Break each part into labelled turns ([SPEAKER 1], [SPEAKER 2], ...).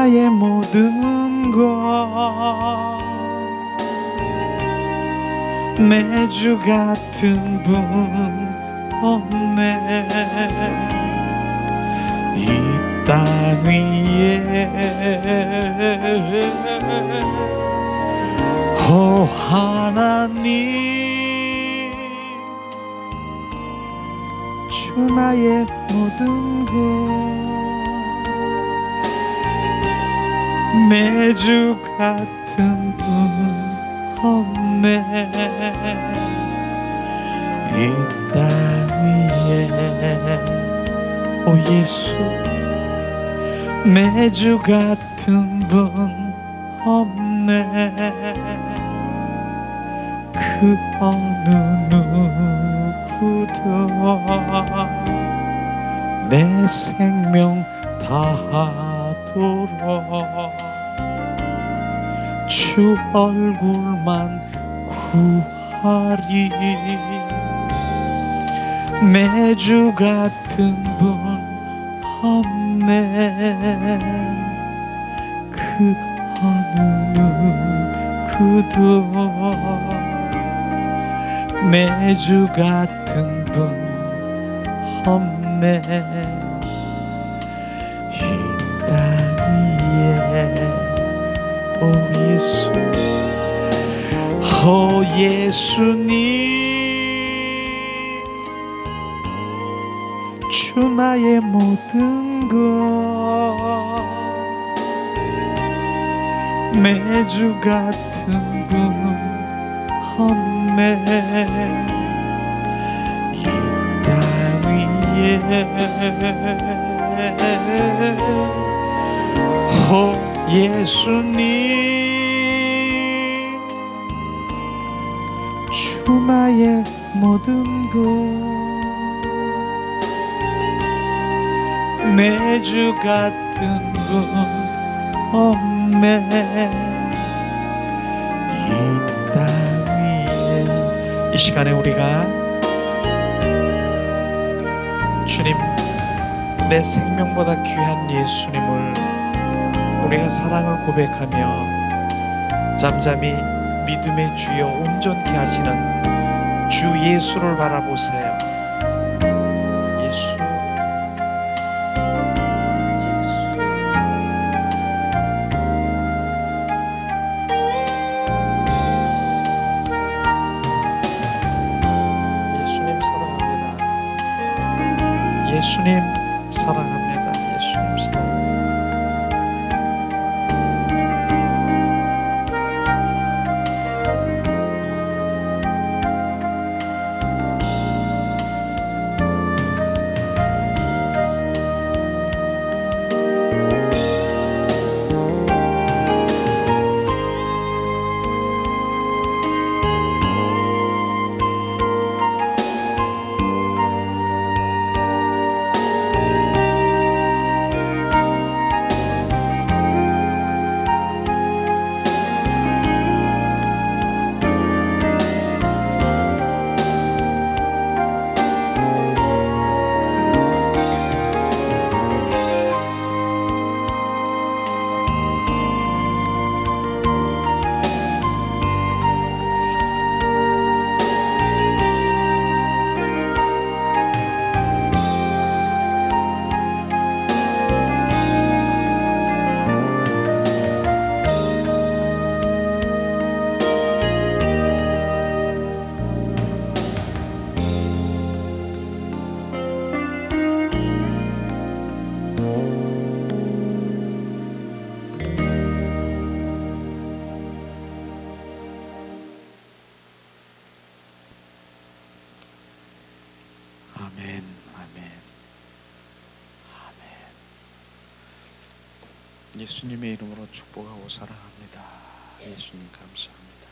[SPEAKER 1] 나의 모든 것 내 주 같은 분 없네. 이 땅 위에 오 하나님 주 나의 모든 것 내 주 같은 분 없네. 이 땅 위에 오 예수 내 주 같은 분 없네. 그 어느 누구도 내 생명 다하도록 주 얼굴만 구하리. 내 주 같은 분 없네. 그 어느 누구도 내 주 같은 분 없네. 이 땅 위에 오 예수 오 예수님 주 나의 모든 것 내 주 같은 분 없네. 이 땅 위에 오 예수님 주 나의 모든 것 내 주 같은 분 없네. 이 땅 위에 이 시간에 우리가 주님 내 생명보다 귀한 예수님을 우리가 사랑을 고백하며 잠잠히 믿음의 주여 온전케 하시는 주 예수를 바라보세요. 예수 예수님 사랑합니다. 예수님 사랑합니다. 아멘, 아멘, 아멘. 예수님의 이름으로 축복하고 사랑합니다. 예수님 감사합니다.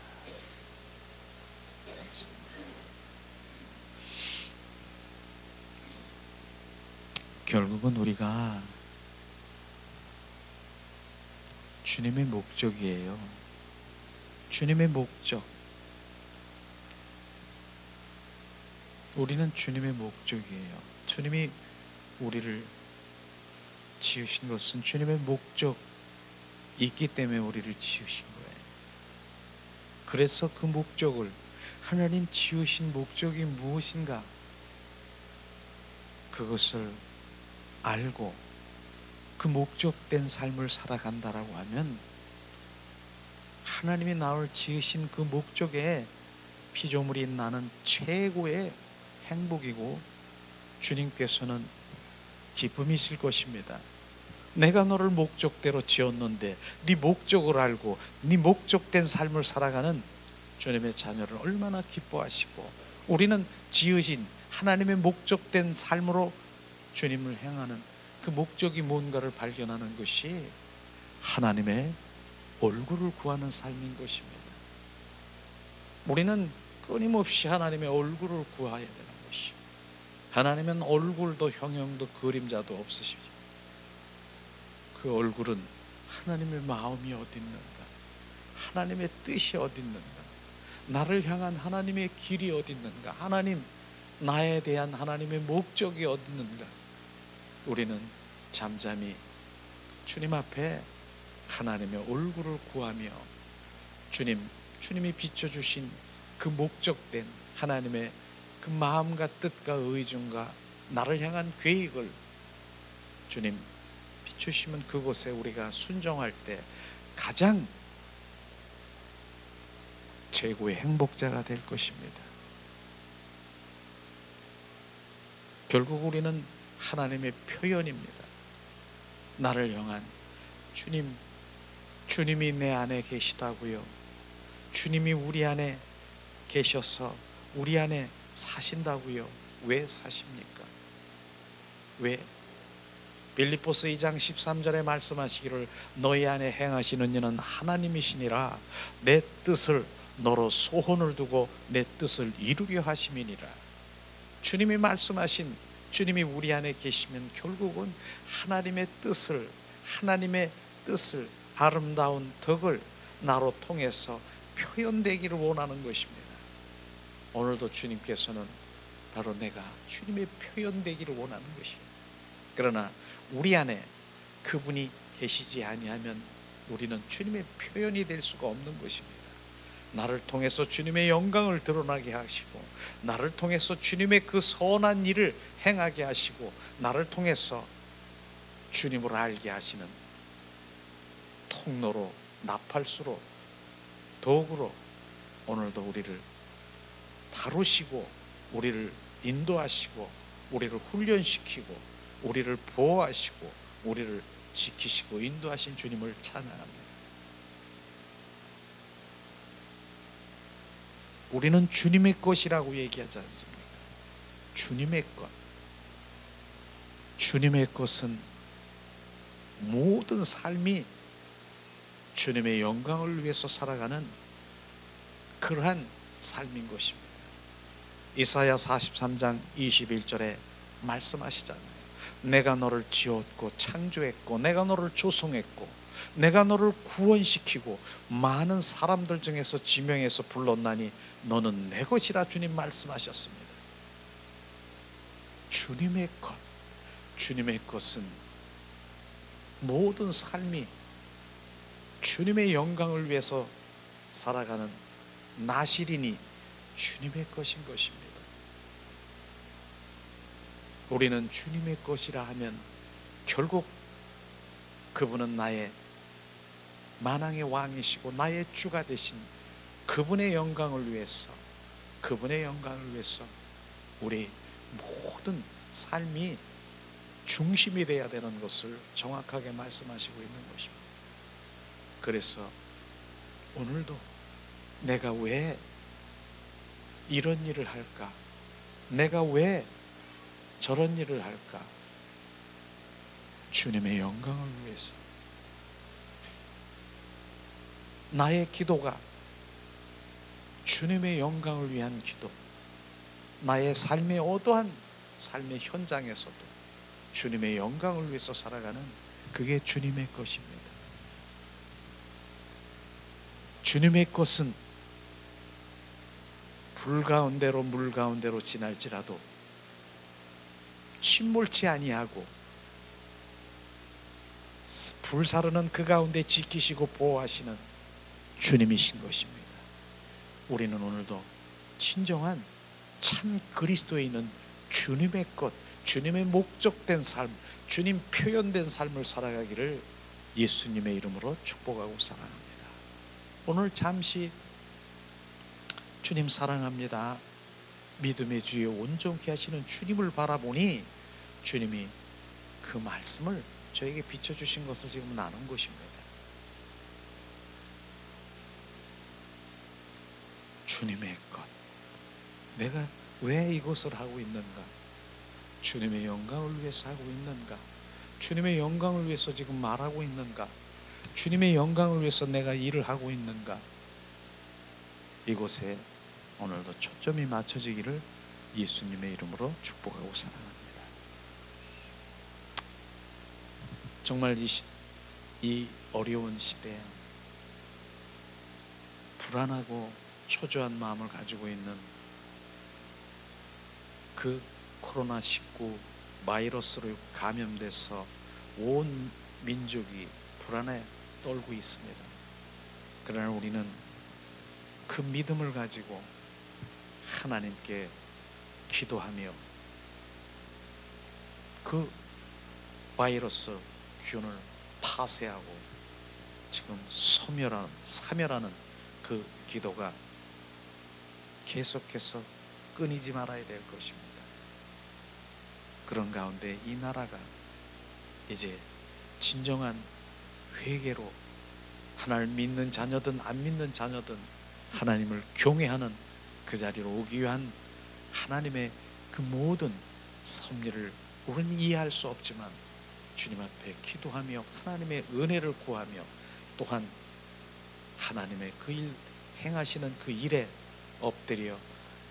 [SPEAKER 1] 결국은 우리가 주님의 목적이에요. 주님의 목적. 우리는 주님의 목적이에요. 주님이 우리를 지으신 것은 주님의 목적 있기 때문에 우리를 지으신 거예요. 그래서 그 목적을, 하나님 지으신 목적이 무엇인가, 그것을 알고 그 목적된 삶을 살아간다라고 하면 하나님이 나를 지으신 그 목적에 피조물이 나는 최고의 행복이고 주님께서는 기쁨이실 것입니다. 내가 너를 목적대로 지었는데 네 목적을 알고 네 목적된 삶을 살아가는 주님의 자녀를 얼마나 기뻐하시고, 우리는 지으신 하나님의 목적된 삶으로 주님을 행하는 그 목적이 뭔가를 발견하는 것이 하나님의 얼굴을 구하는 삶인 것입니다. 우리는 끊임없이 하나님의 얼굴을 구해야 되는 것이, 하나님은 얼굴도 형형도 그림자도 없으십니다. 그 얼굴은 하나님의 마음이 어디 있는가, 하나님의 뜻이 어디 있는가, 나를 향한 하나님의 길이 어디 있는가, 하나님 나에 대한 하나님의 목적이 어디 있는가, 우리는 잠잠히 주님 앞에 하나님의 얼굴을 구하며 주님이 비춰주신 그 목적된 하나님의 그 마음과 뜻과 의중과 나를 향한 계획을 주님 비추시면 그곳에 우리가 순종할 때 가장 최고의 행복자가 될 것입니다. 결국 우리는 하나님의 표현입니다. 나를 향한 주님이 내 안에 계시다고요. 주님이 우리 안에 계셔서 우리 안에 사신다고요. 왜 사십니까? 왜? 빌립보서 2장 13절에 말씀하시기를 너희 안에 행하시는 이는 하나님이시니라, 내 뜻을 너로 소원을 두고 내 뜻을 이루려 하심이니라. 주님이 말씀하신, 주님이 우리 안에 계시면 결국은 하나님의 뜻을 아름다운 덕을 나로 통해서 표현되기를 원하는 것입니다. 오늘도 주님께서는 바로 내가 주님의 표현되기를 원하는 것입니다. 그러나 우리 안에 그분이 계시지 아니하면 우리는 주님의 표현이 될 수가 없는 것입니다. 나를 통해서 주님의 영광을 드러나게 하시고, 나를 통해서 주님의 그 선한 일을 행하게 하시고, 나를 통해서 주님을 알게 하시는 통로로, 나팔수로, 도구로 오늘도 우리를 다루시고 우리를 인도하시고 우리를 훈련시키고 우리를 보호하시고 우리를 지키시고 인도하신 주님을 찬양합니다. 우리는 주님의 것이라고 얘기하지 않습니까? 주님의 것. 주님의 것은 모든 삶이 주님의 영광을 위해서 살아가는 그러한 삶인 것입니다. 이사야 43장 21절에 말씀하시잖아요. 내가 너를 지었고 창조했고 내가 너를 조성했고 내가 너를 구원시키고 많은 사람들 중에서 지명해서 불렀나니 너는 내 것이라 주님 말씀하셨습니다. 주님의 것, 주님의 것은 모든 삶이 주님의 영광을 위해서 살아가는 나시린이 주님의 것인 것입니다. 우리는 주님의 것이라 하면 결국 그분은 나의 만왕의 왕이시고 나의 주가 되신 그분의 영광을 위해서 우리 모든 삶이 중심이 되어야 되는 것을 정확하게 말씀하시고 있는 것입니다. 그래서 오늘도 내가 왜 이런 일을 할까? 내가 왜 저런 일을 할까? 주님의 영광을 위해서 나의 기도가 주님의 영광을 위한 기도, 나의 삶의 어떠한 삶의 현장에서도 주님의 영광을 위해서 살아가는 그게 주님의 것입니다. 주님의 것은 불 가운데로 물 가운데로 지날지라도 침몰치 아니하고 불사르는 그 가운데 지키시고 보호하시는 주님이신 것입니다. 우리는 오늘도 진정한 참 그리스도에 있는 주님의 것, 주님의 목적된 삶, 주님 표현된 삶을 살아가기를 예수님의 이름으로 축복하고 사랑합니다. 오늘 잠시 주님 사랑합니다, 믿음의 주에 온전케 하시는 주님을 바라보니 주님이 그 말씀을 저에게 비춰주신 것을 지금 나눈 것입니다. 주님의 것, 내가 왜 이것을 하고 있는가? 주님의 영광을 위해서 하고 있는가? 주님의 영광을 위해서 지금 말하고 있는가? 주님의 영광을 위해서 내가 일을 하고 있는가? 이곳에 오늘도 초점이 맞춰지기를 예수님의 이름으로 축복하고 사랑합니다. 정말 이 어려운 시대에 불안하고 초조한 마음을 가지고 있는 그 코로나19 바이러스로 감염돼서 온 민족이 불안에 떨고 있습니다. 그러나 우리는 그 믿음을 가지고 하나님께 기도하며 그 바이러스 균을 파쇄하고 지금 사멸하는 그 기도가 계속해서 끊이지 말아야 될 것입니다. 그런 가운데 이 나라가 이제 진정한 회개로 하나님을 믿는 자녀든 안 믿는 자녀든 하나님을 경외하는 그 자리로 오기 위한 하나님의 그 모든 섭리를 우리는 이해할 수 없지만 주님 앞에 기도하며 하나님의 은혜를 구하며 또한 하나님의 그 일 행하시는 그 일에 엎드려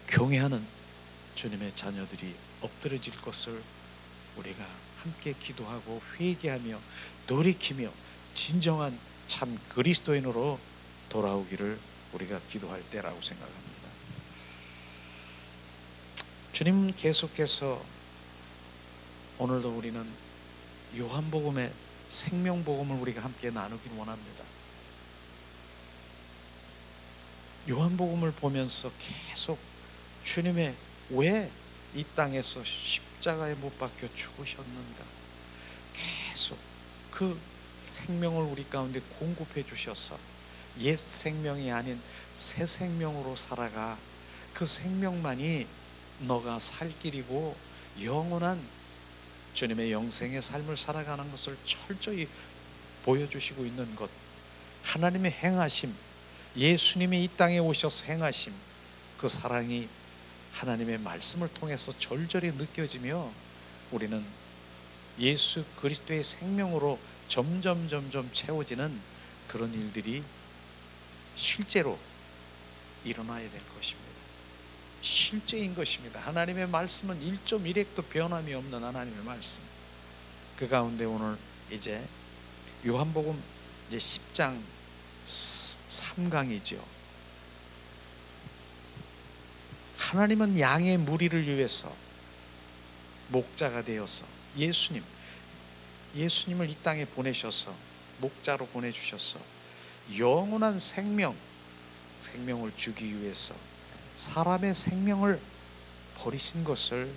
[SPEAKER 1] 경외하는 주님의 자녀들이 엎드려질 것을 우리가 함께 기도하고 회개하며 돌이키며 진정한 참 그리스도인으로 돌아오기를 우리가 기도할 때라고 생각합니다. 주님 계속해서 오늘도 우리는 요한복음의 생명복음을 우리가 함께 나누길 원합니다. 요한복음을 보면서 계속 주님의 왜 이 땅에서 십자가에 못 박혀 죽으셨는가, 계속 그 생명을 우리 가운데 공급해 주셔서 옛 생명이 아닌 새 생명으로 살아가 그 생명만이 너가 살 길이고 영원한 주님의 영생의 삶을 살아가는 것을 철저히 보여주시고 있는 것, 하나님의 행하심, 예수님이 이 땅에 오셔서 행하심, 그 사랑이 하나님의 말씀을 통해서 절절히 느껴지며 우리는 예수 그리스도의 생명으로 점점 채워지는 그런 일들이 실제로 일어나야 될 것입니다. 실제인 것입니다. 하나님의 말씀은 1.1핵도 변함이 없는 하나님의 말씀. 그 가운데 오늘 이제 요한복음 이제 10장 3강이죠. 하나님은 양의 무리를 위해서 목자가 되어서 예수님을 이 땅에 보내셔서 목자로 보내주셔서 영원한 생명을 주기 위해서 사람의 생명을 버리신 것을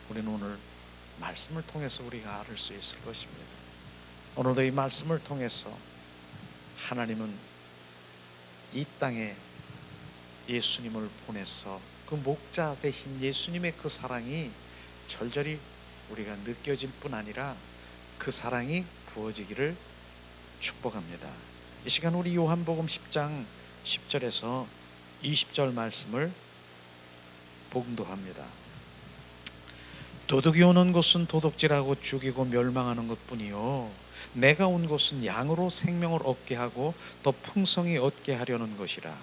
[SPEAKER 1] 우리는 오늘 말씀을 통해서 우리가 알 수 있을 것입니다. 오늘도 이 말씀을 통해서 하나님은 이 땅에 예수님을 보내서 그 목자 되신 예수님의 그 사랑이 절절히 우리가 느껴질 뿐 아니라 그 사랑이 부어지기를 축복합니다. 이 시간 우리 요한복음 10장 10절에서 20절 말씀을 봉독합니다. 도둑이 오는 것은 도둑질하고 죽이고 멸망하는 것뿐이요 내가 온 것은 양으로 생명을 얻게 하고 더 풍성히 얻게 하려는 것이라.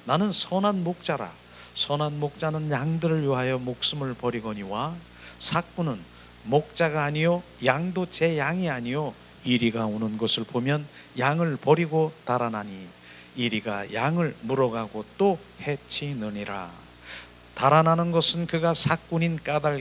[SPEAKER 1] 나는 선한 목자라. 선한 목자는 양들을 위하여 목숨을 버리거니와 삭구는 목자가 아니요 양도 제 양이 아니요 이리가 오는 것을 보면 양을 버리고 달아나니 이리가 양을 물어가고 또 해치느니라. 달아나는 것은 그가 삭군인 까닭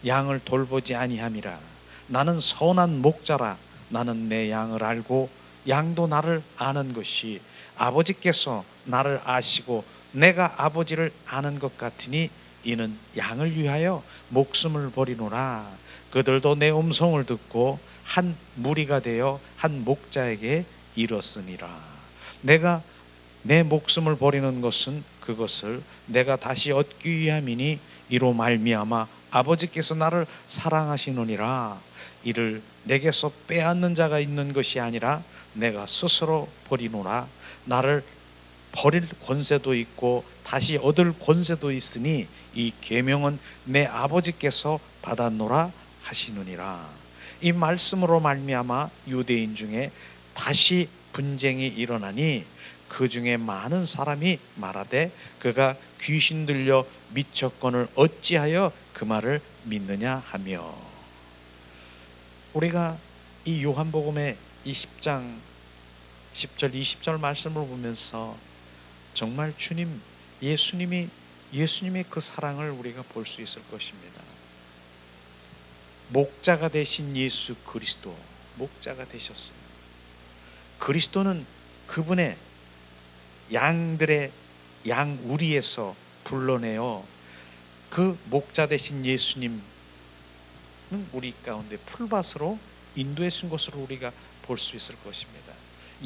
[SPEAKER 1] 양을 돌보지 아니함이라. 나는 선한 목자라. 나는 내 양을 알고 양도 나를 아는 것이 아버지께서 나를 아시고 내가 아버지를 아는 것 같으니 이는 양을 위하여 목숨을 버리노라. 그들도 내 음성을 듣고 한 무리가 되어 한 목자에게 이르렀으니라. 내가 내 목숨을 버리는 것은 그것을 내가 다시 얻기 위함이니 이로 말미암아 아버지께서 나를 사랑하시느니라. 이를 내게서 빼앗는 자가 있는 것이 아니라 내가 스스로 버리노라. 나를 버릴 권세도 있고 다시 얻을 권세도 있으니 이 계명은 내 아버지께서 받았노라 하시느니라. 이 말씀으로 말미암아 유대인 중에 다시 분쟁이 일어나니 그 중에 많은 사람이 말하되 그가 귀신 들려 미쳤건을 어찌하여 그 말을 믿느냐 하며. 우리가 이 요한복음의 이 10장 10절 20절 말씀을 보면서 정말 예수님의 그 사랑을 우리가 볼 수 있을 것입니다. 목자가 되신 예수 그리스도, 목자가 되셨어요. 그리스도는 그분의 양들의 양우리에서 불러내어 그 목자 되신 예수님은 우리 가운데 풀밭으로 인도해 준 것으로 우리가 볼 수 있을 것입니다.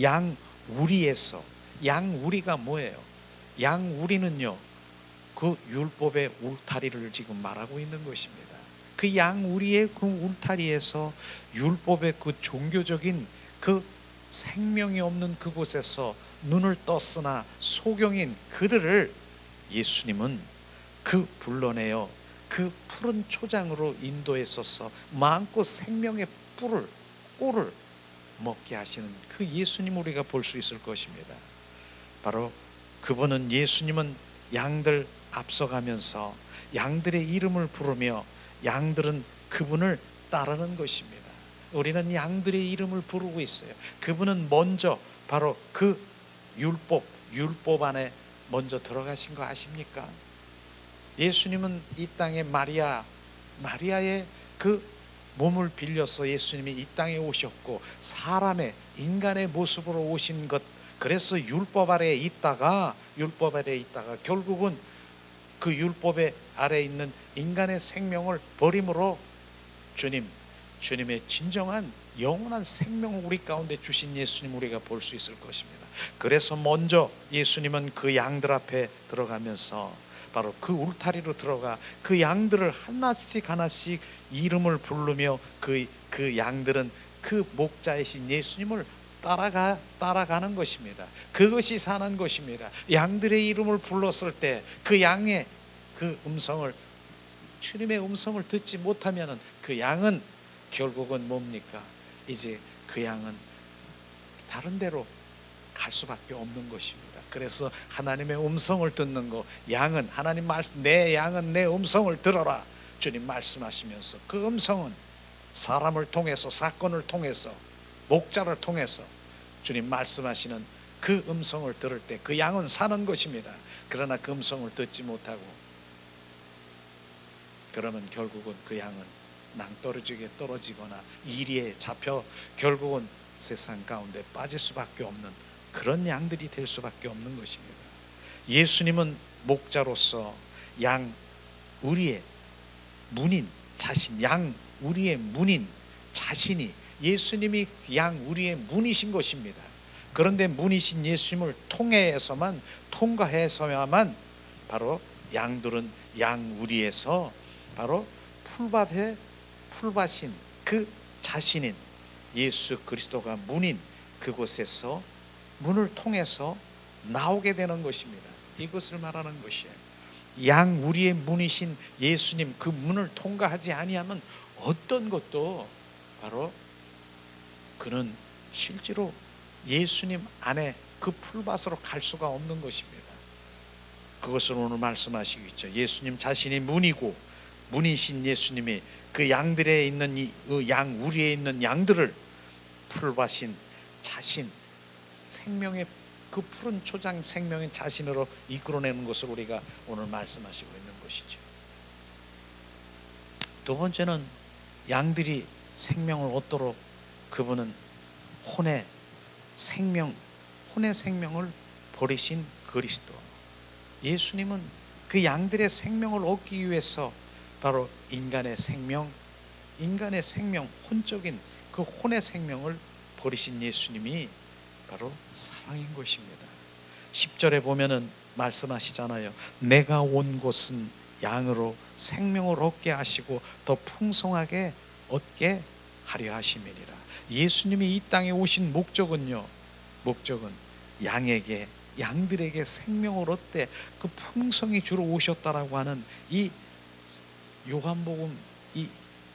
[SPEAKER 1] 양우리에서, 양우리가 뭐예요? 양우리는요, 그 율법의 울타리를 지금 말하고 있는 것입니다. 그 양우리의 그 울타리에서 율법의 그 종교적인 그 생명이 없는 그곳에서 눈을 떴으나 소경인 그들을 예수님은 그 불러내어 그 푸른 초장으로 인도했어서 마음껏 생명의 꿀을 먹게 하시는 그 예수님 우리가 볼 수 있을 것입니다. 바로 그분은, 예수님은 양들 앞서가면서 양들의 이름을 부르며 양들은 그분을 따르는 것입니다. 우리는 양들의 이름을 부르고 있어요. 그분은 먼저 바로 그 율법 안에 먼저 들어가신 거 아십니까? 예수님은 이 땅에 마리아의 그 몸을 빌려서 예수님이 이 땅에 오셨고 사람의 인간의 모습으로 오신 것, 그래서 율법 아래에 있다가 결국은 그 율법의 아래에 있는 인간의 생명을 버림으로 주님의 진정한 영원한 생명을 우리 가운데 주신 예수님 우리가 볼 수 있을 것입니다. 그래서 먼저 예수님은 그 양들 앞에 들어가면서 바로 그 울타리로 들어가 그 양들을 하나씩 이름을 부르며 그 양들은 그 목자이신 예수님을 따라가는 것입니다. 그것이 사는 것입니다. 양들의 이름을 불렀을 때 그 양의 그 음성을, 주님의 음성을 듣지 못하면 그 양은 결국은 뭡니까? 이제 그 양은 다른 데로 갈 수밖에 없는 것입니다. 그래서 하나님의 음성을 듣는 거, 양은 하나님 말씀, 내 양은 내 음성을 들어라 주님 말씀하시면서 그 음성은 사람을 통해서, 사건을 통해서, 목자를 통해서 주님 말씀하시는 그 음성을 들을 때 그 양은 사는 것입니다. 그러나 그 음성을 듣지 못하고 그러면 결국은 그 양은 낭떠러지게 떨어지거나 이리에 잡혀 결국은 세상 가운데 빠질 수밖에 없는 그런 양들이 될 수밖에 없는 것입니다. 예수님은 목자로서 양 우리의 문인 자신, 양 우리의 문인 자신이, 예수님이 양 우리의 문이신 것입니다. 그런데 문이신 예수님을 통과해서야만 바로 양들은 양 우리에서 바로 풀밭인 그 자신인 예수 그리스도가 문인 그곳에서 문을 통해서 나오게 되는 것입니다. 이것을 말하는 것이에요. 양 우리의 문이신 예수님 그 문을 통과하지 아니하면 어떤 것도 바로 그는 실제로 예수님 안에 그 풀밭으로 갈 수가 없는 것입니다. 그것을 오늘 말씀하시겠죠. 예수님 자신이 문이고 문이신 예수님이 그 양들에 있는 양 우리에 있는 양들을 풀밭인 자신, 생명의 그 푸른 초장 생명의 자신으로 이끌어내는 것을 우리가 오늘 말씀하시고 있는 것이죠. 두 번째는 양들이 생명을 얻도록 그분은 혼의 생명, 혼의 생명을 버리신 그리스도. 예수님은 그 양들의 생명을 얻기 위해서 바로 인간의 생명, 혼적인 그 혼의 생명을 버리신 예수님이 바로 사랑인 것입니다. 10절에 보면은 말씀하시잖아요. 내가 온 곳은 양으로 생명을 얻게 하시고 더 풍성하게 얻게 하려 하심이니라. 예수님이 이 땅에 오신 목적은 양들에게 생명을 얻되 그 풍성히 주로 오셨다라고 하는 이 요한복음, 이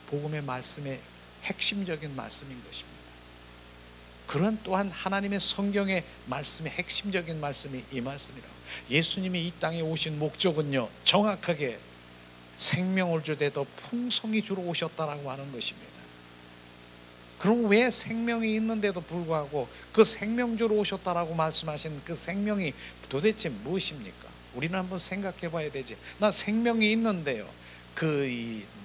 [SPEAKER 1] 복음의 말씀의 핵심적인 말씀인 것입니다. 그런 또한 하나님의 성경의 말씀의 핵심적인 말씀이 이 말씀이라고. 예수님이 이 땅에 오신 목적은요, 정확하게 생명을 주되 더 풍성히 주로 오셨다라고 하는 것입니다. 그럼 왜 생명이 있는데도 불구하고 그 생명 주로 오셨다라고 말씀하신 그 생명이 도대체 무엇입니까? 우리는 한번 생각해 봐야 되지. 나 생명이 있는데요,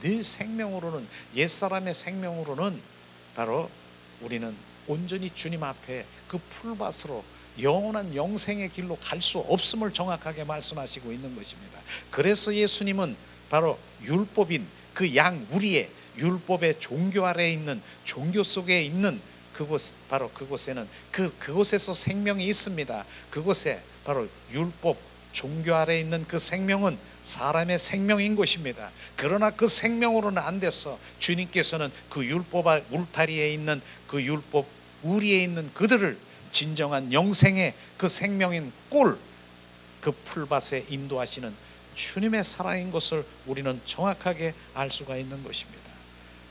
[SPEAKER 1] 네 생명으로는, 옛사람의 생명으로는 바로 우리는 온전히 주님 앞에 그 풀밭으로 영원한 영생의 길로 갈 수 없음을 정확하게 말씀하시고 있는 것입니다. 그래서 예수님은 바로 율법인 그 양 우리의 율법의 종교 아래에 있는, 종교 속에 있는 그곳, 바로 그곳에는 그곳에서 생명이 있습니다. 그곳에 바로 율법 종교 아래에 있는 그 생명은 사람의 생명인 것입니다. 그러나 그 생명으로는 안 돼서 주님께서는 그 율법 울타리에 있는 그 율법 우리에 있는 그들을 진정한 영생의 그 생명인 꿀, 그 풀밭에 인도하시는 주님의 사랑인 것을 우리는 정확하게 알 수가 있는 것입니다.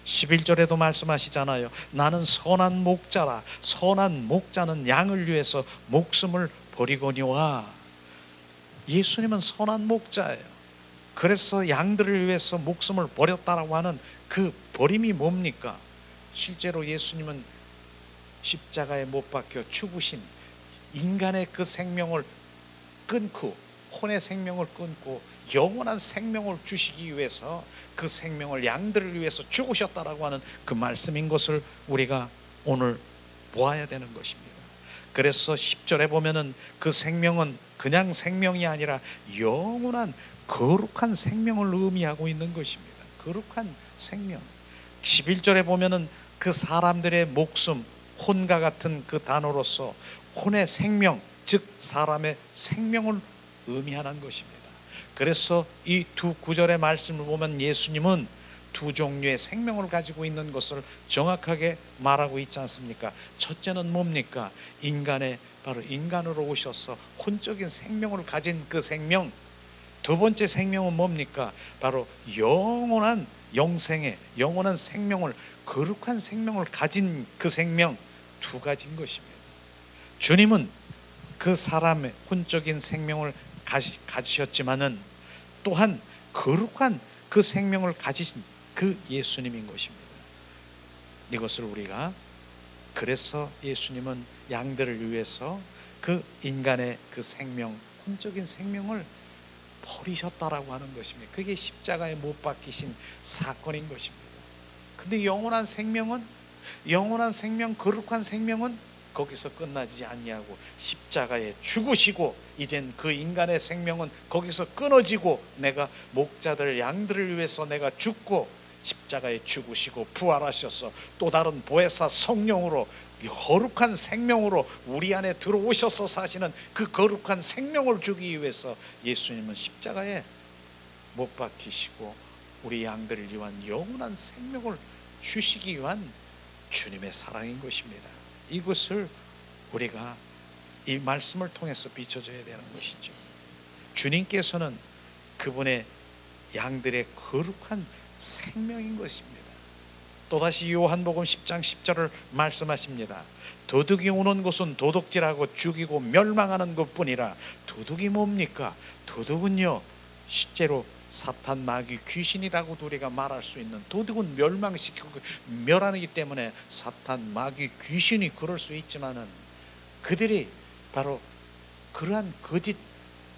[SPEAKER 1] 11절에도 말씀하시잖아요. 나는 선한 목자라. 선한 목자는 양을 위해서 목숨을 버리거니와. 예수님은 선한 목자예요. 그래서 양들을 위해서 목숨을 버렸다라고 하는 그 버림이 뭡니까? 실제로 예수님은 십자가에 못 박혀 죽으신 인간의 그 생명을 끊고, 혼의 생명을 끊고 영원한 생명을 주시기 위해서 그 생명을 양들을 위해서 죽으셨다라고 하는 그 말씀인 것을 우리가 오늘 보아야 되는 것입니다. 그래서 10절에 보면은 그 생명은 그냥 생명이 아니라 영원한 거룩한 생명을 의미하고 있는 것입니다. 거룩한 생명. 11절에 보면은 그 사람들의 목숨, 혼과 같은 그 단어로서 혼의 생명, 즉 사람의 생명을 의미하는 것입니다. 그래서 이 두 구절의 말씀을 보면 예수님은 두 종류의 생명을 가지고 있는 것을 정확하게 말하고 있지 않습니까? 첫째는 뭡니까? 바로 인간으로 오셔서 혼적인 생명을 가진 그 생명. 두 번째 생명은 뭡니까? 바로 영원한 영생의 영원한 생명을, 거룩한 생명을 가진 그 생명, 두 가지인 것입니다. 주님은 그 사람의 혼적인 생명을 가지셨지만은 또한 거룩한 그 생명을 가지신 그 예수님인 것입니다. 이것을 우리가, 그래서 예수님은 양들을 위해서 그 인간의 그 생명, 혼적인 생명을 버리셨다라고 하는 것입니다. 그게 십자가에 못 박히신 사건인 것입니다. 근데 영원한 생명, 거룩한 생명은 거기서 끝나지 아니하고 십자가에 죽으시고, 이젠 그 인간의 생명은 거기서 끊어지고, 내가 목자들 양들을 위해서 내가 죽고 십자가에 죽으시고 부활하셔서 또 다른 보혜사 성령으로 거룩한 생명으로 우리 안에 들어오셔서 사시는 그 거룩한 생명을 주기 위해서 예수님은 십자가에 못 박히시고 우리 양들을 위한 영원한 생명을 주시기 위한 주님의 사랑인 것입니다. 이것을 우리가 이 말씀을 통해서 비춰줘야 되는 것이죠. 주님께서는 그분의 양들의 거룩한 생명인 것입니다. 또다시 요한복음 10장 10절을 말씀하십니다. 도둑이 오는 곳은 도둑질하고 죽이고 멸망하는 것뿐이라. 도둑이 뭡니까? 도둑은요, 실제로 사탄, 마귀, 귀신이라고도 우리가 말할 수 있는, 도둑은 멸망시키고 멸하기 때문에 사탄, 마귀, 귀신이 그럴 수 있지만은 그들이 바로 그러한 거짓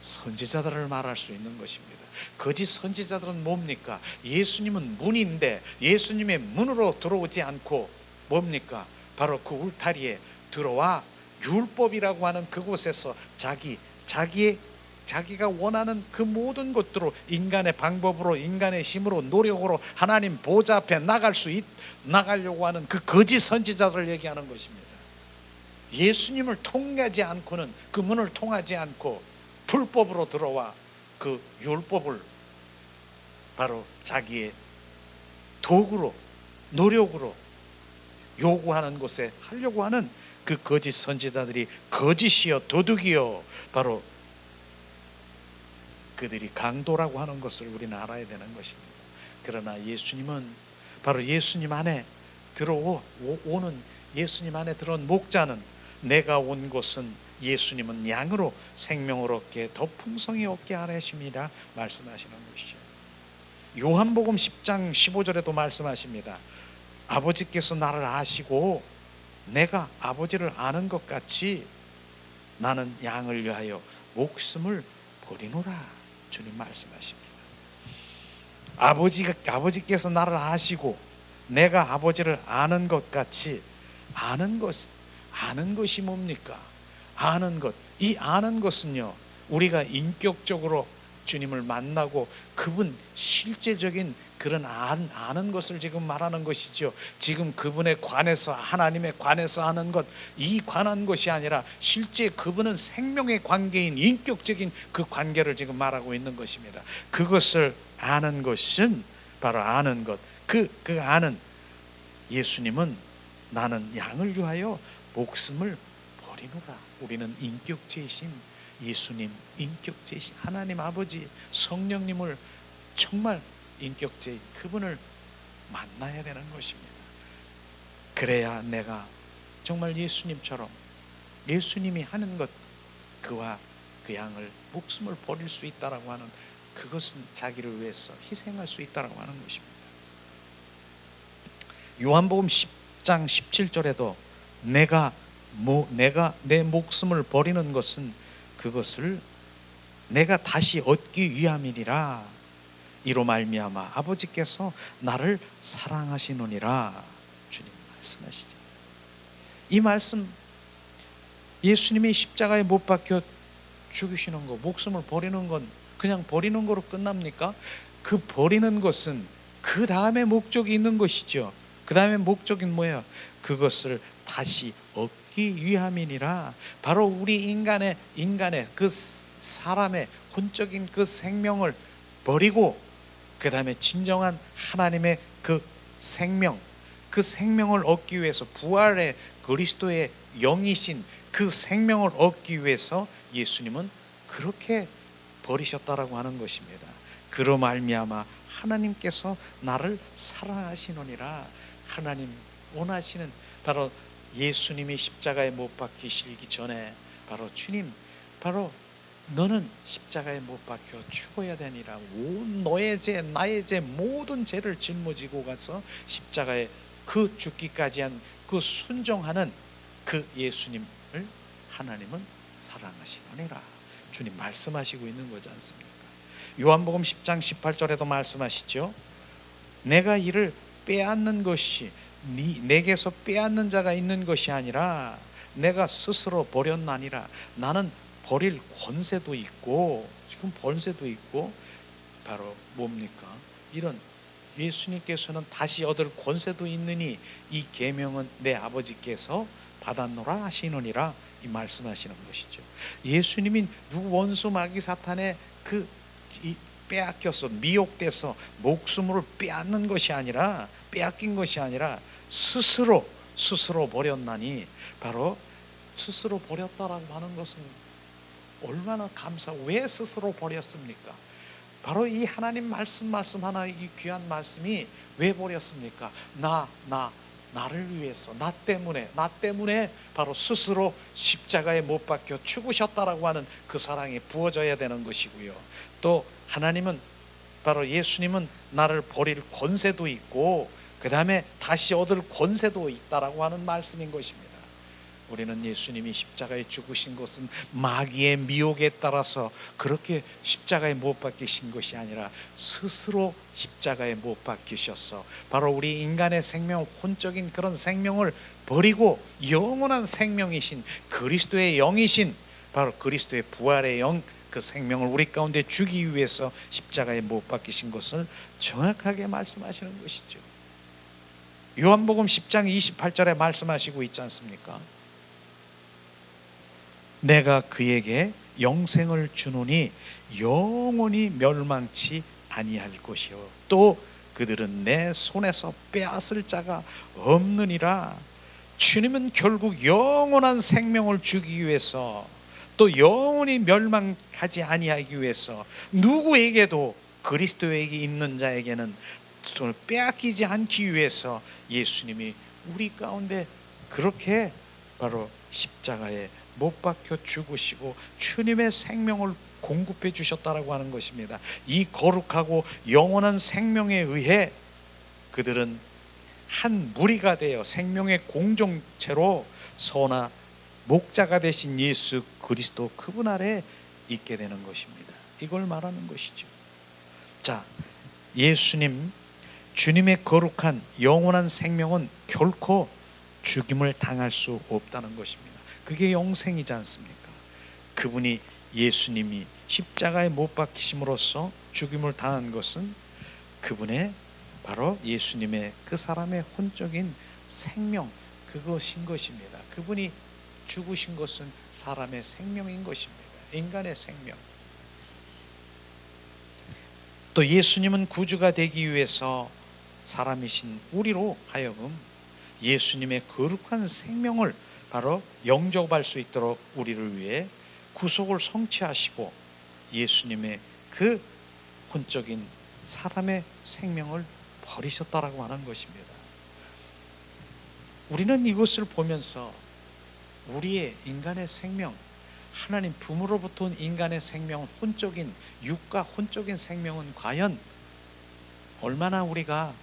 [SPEAKER 1] 선지자들을 말할 수 있는 것입니다. 거짓 선지자들은 뭡니까? 예수님은 문인데 예수님의 문으로 들어오지 않고 뭡니까? 바로 그 울타리에 들어와 율법이라고 하는 그곳에서 자기가 원하는 그 모든 것들로 인간의 방법으로, 인간의 힘으로, 노력으로 하나님 보좌 앞에 나가려고 하는 그 거짓 선지자들을 얘기하는 것입니다. 예수님을 통하지 않고는, 그 문을 통하지 않고 불법으로 들어와 그 율법을 바로 자기의 도구로, 노력으로 요구하는 곳에 하려고 하는 그 거짓 선지자들이 거짓이요 도둑이요 바로 그들이 강도라고 하는 것을 우리는 알아야 되는 것입니다. 그러나 예수님은 바로 예수님 안에 오는 예수님 안에 들어온 목자는, 내가 온 곳은 예수님은 양으로 생명을 얻게 더 풍성히 얻게 하려심이라 말씀하시는 것이죠. 요한복음 10장 15절에도 말씀하십니다. 아버지께서 나를 아시고 내가 아버지를 아는 것 같이 나는 양을 위하여 목숨을 버리노라. 주님 말씀하십니다. 아버지께서 나를 아시고 내가 아버지를 아는 것 같이, 아는 것이 뭡니까? 아는 것. 이 아는 것은요, 우리가 인격적으로 주님을 만나고 그분 실제적인 그런 아는 것을 지금 말하는 것이죠. 지금 그분에 관해서, 하나님에 관해서 하는 것, 이 관한 것이 아니라 실제 그분은 생명의 관계인 인격적인 그 관계를 지금 말하고 있는 것입니다. 그것을 아는 것은 바로 아는 것. 그 아는 예수님은 나는 양을 위하여 목숨을 버리노라. 우리는 인격체이신 예수님, 인격체이신 하나님 아버지, 성령님을 정말 인격체인 그분을 만나야 되는 것입니다. 그래야 내가 정말 예수님처럼 예수님이 하는 것, 그와 그 양을 목숨을 버릴 수 있다라고 하는, 그것은 자기를 위해서 희생할 수 있다라고 하는 것입니다. 요한복음 10장 17절에도 내가 내 목숨을 버리는 것은 그것을 내가 다시 얻기 위함이니라. 이로 말미암아 아버지께서 나를 사랑하시느니라. 주님 말씀하시죠. 이 말씀, 예수님이 십자가에 못 박혀 죽으시는 거, 목숨을 버리는 건 그냥 버리는 거로 끝납니까? 그 버리는 것은 그 다음에 목적이 있는 것이죠. 그 다음에 목적은 뭐예요? 그것을 다시 얻기 위함이니라. 바로 우리 인간의 그 사람의 혼적인 그 생명을 버리고 그 다음에 진정한 하나님의 그 생명을 얻기 위해서, 부활의 그리스도의 영이신 그 생명을 얻기 위해서 예수님은 그렇게 버리셨다라고 하는 것입니다. 그로 말미암아 하나님께서 나를 사랑하시느니라. 하나님 원하시는, 바로 예수님이 십자가에 못 박히시기 전에 바로 주님, 바로 너는 십자가에 못 박혀 죽어야 되니라. 온 너의 죄, 나의 죄, 모든 죄를 짊어지고 가서 십자가에 그 죽기까지 한 그 순종하는 그 예수님을 하나님은 사랑하시느니라. 주님 말씀하시고 있는 거지 않습니까? 요한복음 10장 18절에도 말씀하시죠. 내가 이를 빼앗는 것이 내게서 빼앗는 자가 있는 것이 아니라 내가 스스로 버렸나니라. 나는 버릴 권세도 있고, 지금 권세도 있고, 바로 뭡니까? 이런 예수님께서는 다시 얻을 권세도 있느니 이 계명은 내 아버지께서 받았노라 하시느니라. 이 말씀하시는 것이죠. 예수님이 누구 원수 마귀 사탄의 빼앗겨서 미혹돼서 목숨을 빼앗는 것이 아니라, 빼앗긴 것이 아니라 스스로 버렸나니, 바로 스스로 버렸다라고 하는 것은 얼마나 왜 스스로 버렸습니까? 바로 이 하나님 말씀 하나, 이 귀한 말씀이 왜 버렸습니까? 나를 위해서, 나 때문에 바로 스스로 십자가에 못 박혀 죽으셨다라고 하는 그 사랑이 부어져야 되는 것이고요. 또 하나님은, 바로 예수님은 나를 버릴 권세도 있고 그 다음에 다시 얻을 권세도 있다라고 하는 말씀인 것입니다. 우리는 예수님이 십자가에 죽으신 것은 마귀의 미혹에 따라서 그렇게 십자가에 못 박히신 것이 아니라 스스로 십자가에 못 박히셔서 바로 우리 인간의 생명, 혼적인 그런 생명을 버리고 영원한 생명이신 그리스도의 영이신 바로 그리스도의 부활의 영, 그 생명을 우리 가운데 주기 위해서 십자가에 못 박히신 것을 정확하게 말씀하시는 것이죠. 요한복음 10장 28절에 말씀하시고 있지 않습니까? 내가 그에게 영생을 주노니 영원히 멸망치 아니할 것이요 또 그들은 내 손에서 빼앗을 자가 없느니라. 주님은 결국 영원한 생명을 주기 위해서 또 영원히 멸망하지 아니하기 위해서 누구에게도 그리스도에게 있는 자에게는 빼앗기지 않기 위해서 예수님이 우리 가운데 그렇게 바로 십자가에 못 박혀 죽으시고 주님의 생명을 공급해 주셨다라고 하는 것입니다. 이 거룩하고 영원한 생명에 의해 그들은 한 무리가 되어 생명의 공동체로 서나 목자가 되신 예수 그리스도 그분 아래 있게 되는 것입니다. 이걸 말하는 것이죠. 자, 예수님 주님의 거룩한 영원한 생명은 결코 죽임을 당할 수 없다는 것입니다. 그게 영생이지 않습니까? 그분이 예수님이 십자가에 못 박히심으로써 죽임을 당한 것은 그분의 바로 예수님의 그 사람의 혼적인 생명 그것인 것입니다. 그분이 죽으신 것은 사람의 생명인 것입니다. 인간의 생명. 또 예수님은 구주가 되기 위해서 사람이신 우리로 하여금 예수님의 거룩한 생명을 바로 영접할 수 있도록 우리를 위해 구속을 성취하시고 예수님의 그 혼적인 사람의 생명을 버리셨다라고 하는 것입니다. 우리는 이것을 보면서 우리의 인간의 생명, 하나님 부모로부터 온 인간의 생명, 혼적인 육과 혼적인 생명은 과연 얼마나 우리가